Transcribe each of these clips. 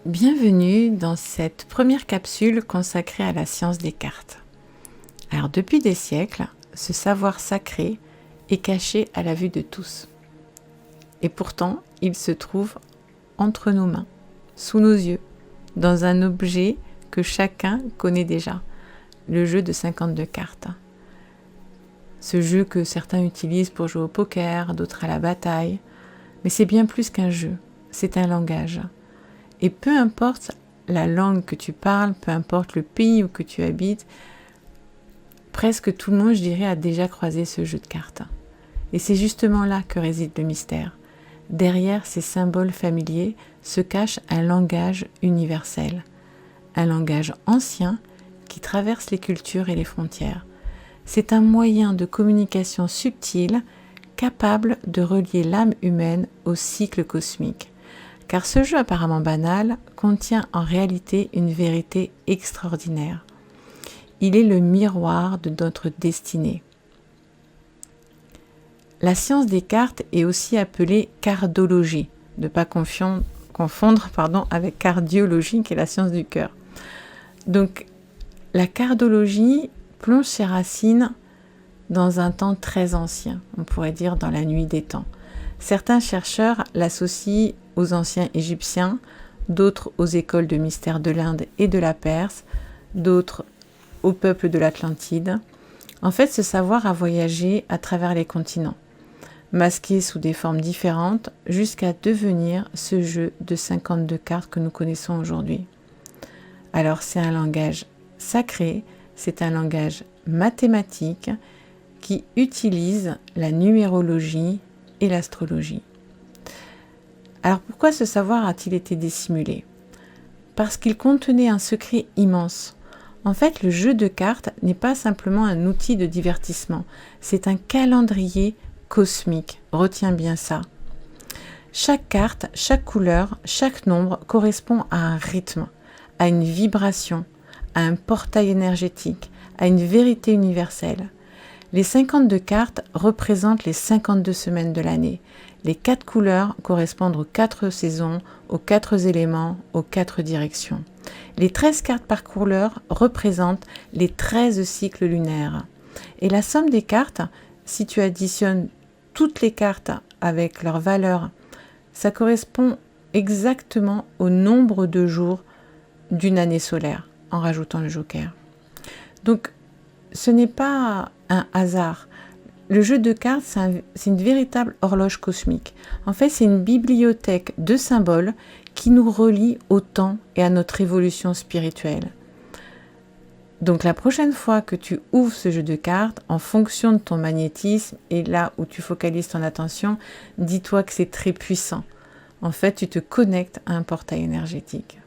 Bienvenue dans cette première capsule consacrée à la science des cartes. Alors depuis des siècles, ce savoir sacré est caché à la vue de tous. Et pourtant, il se trouve entre nos mains, sous nos yeux, dans un objet que chacun connaît déjà, le jeu de 52 cartes. Ce jeu que certains utilisent pour jouer au poker, d'autres à la bataille, mais c'est bien plus qu'un jeu, c'est un langage. Et peu importe la langue que tu parles, peu importe le pays où que tu habites, presque tout le monde, je dirais, a déjà croisé ce jeu de cartes. Et c'est justement là que réside le mystère. Derrière ces symboles familiers se cache un langage universel, un langage ancien qui traverse les cultures et les frontières. C'est un moyen de communication subtil capable de relier l'âme humaine au cycle cosmique. Car ce jeu apparemment banal contient en réalité une vérité extraordinaire. Il est le miroir de notre destinée. La science des cartes est aussi appelée cardologie, de ne pas confondre avec cardiologie qui est la science du cœur. Donc la cardologie plonge ses racines dans un temps très ancien, on pourrait dire dans la nuit des temps. Certains chercheurs l'associent aux anciens égyptiens, d'autres aux écoles de mystère de l'Inde et de la Perse, d'autres au peuple de l'Atlantide. En fait, ce savoir a voyagé à travers les continents, masqué sous des formes différentes, jusqu'à devenir ce jeu de 52 cartes que nous connaissons aujourd'hui. Alors, c'est un langage sacré, c'est un langage mathématique qui utilise la numérologie et l'astrologie. Alors pourquoi ce savoir a-t-il été dissimulé ? Parce qu'il contenait un secret immense. En fait, le jeu de cartes n'est pas simplement un outil de divertissement, c'est un calendrier cosmique. Retiens bien ça. Chaque carte, chaque couleur, chaque nombre correspond à un rythme, à une vibration, à un portail énergétique, à une vérité universelle. Les 52 cartes représentent les 52 semaines de l'année. Les 4 couleurs correspondent aux 4 saisons, aux 4 éléments, aux 4 directions. Les 13 cartes par couleur représentent les 13 cycles lunaires. Et la somme des cartes, si tu additionnes toutes les cartes avec leur valeur, ça correspond exactement au nombre de jours d'une année solaire, en rajoutant le joker. Donc, ce n'est pas un hasard. Le jeu de cartes, c'est une véritable horloge cosmique. En fait, c'est une bibliothèque de symboles qui nous relie au temps et à notre évolution spirituelle. Donc la prochaine fois que tu ouvres ce jeu de cartes, en fonction de ton magnétisme et là où tu focalises ton attention, dis-toi que c'est très puissant. En fait, tu te connectes à un portail énergétique.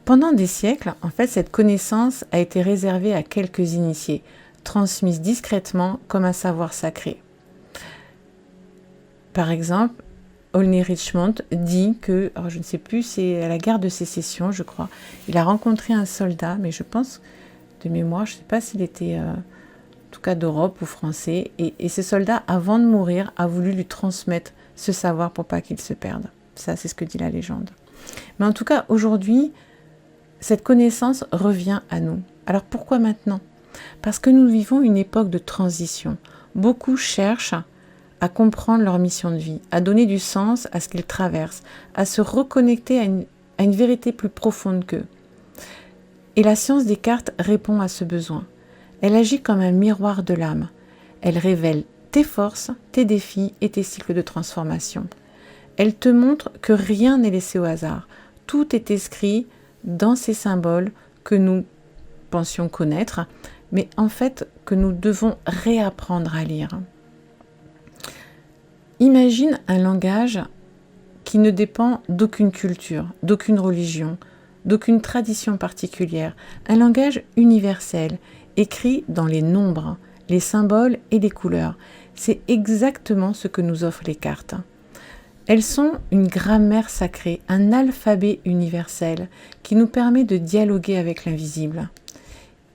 Pendant des siècles, en fait, cette connaissance a été réservée à quelques initiés, transmise discrètement comme un savoir sacré. Par exemple, Olney Richmond dit que, alors je ne sais plus, c'est à la guerre de Sécession, je crois, il a rencontré un soldat, mais je pense, de mémoire, je ne sais pas s'il était, en tout cas d'Europe ou français, et ce soldat, avant de mourir, a voulu lui transmettre ce savoir pour pas qu'il se perde. Ça, c'est ce que dit la légende. Mais en tout cas, aujourd'hui, cette connaissance revient à nous. Alors pourquoi maintenant ? Parce que nous vivons une époque de transition. Beaucoup cherchent à comprendre leur mission de vie, à donner du sens à ce qu'ils traversent, à se reconnecter à une vérité plus profonde qu'eux. Et la science des cartes répond à ce besoin. Elle agit comme un miroir de l'âme. Elle révèle tes forces, tes défis et tes cycles de transformation. Elle te montre que rien n'est laissé au hasard. Tout est inscrit dans ces symboles que nous pensions connaître, mais en fait que nous devons réapprendre à lire. Imagine un langage qui ne dépend d'aucune culture, d'aucune religion, d'aucune tradition particulière, un langage universel, écrit dans les nombres, les symboles et les couleurs. C'est exactement ce que nous offrent les cartes. Elles sont une grammaire sacrée, un alphabet universel qui nous permet de dialoguer avec l'invisible.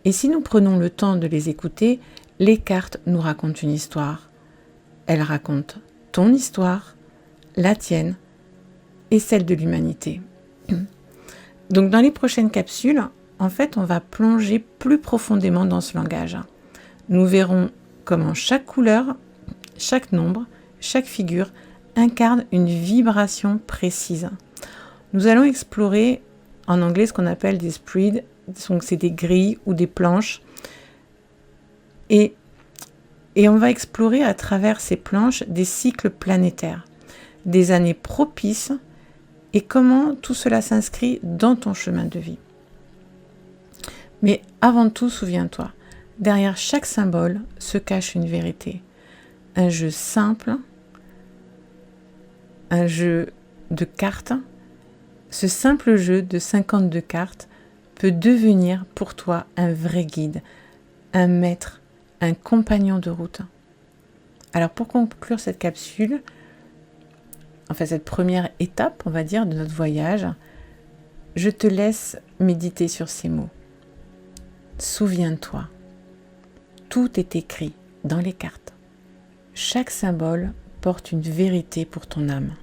Et si nous prenons le temps de les écouter, les cartes nous racontent une histoire. Elles racontent ton histoire, la tienne et celle de l'humanité. Donc dans les prochaines capsules, en fait, on va plonger plus profondément dans ce langage. Nous verrons comment chaque couleur, chaque nombre, chaque figure incarne une vibration précise. Nous allons explorer en anglais ce qu'on appelle des spreads, donc c'est des grilles ou des planches. Et on va explorer à travers ces planches des cycles planétaires, des années propices et comment tout cela s'inscrit dans ton chemin de vie. Mais avant tout, souviens-toi, derrière chaque symbole se cache une vérité. Un jeu simple, un jeu de cartes. Ce simple jeu de 52 cartes peut devenir pour toi un vrai guide, un maître, un compagnon de route. Alors pour conclure cette capsule, enfin cette première étape, on va dire, de notre voyage, je te laisse méditer sur ces mots. Souviens-toi, tout est écrit dans les cartes. Chaque symbole porte une vérité pour ton âme.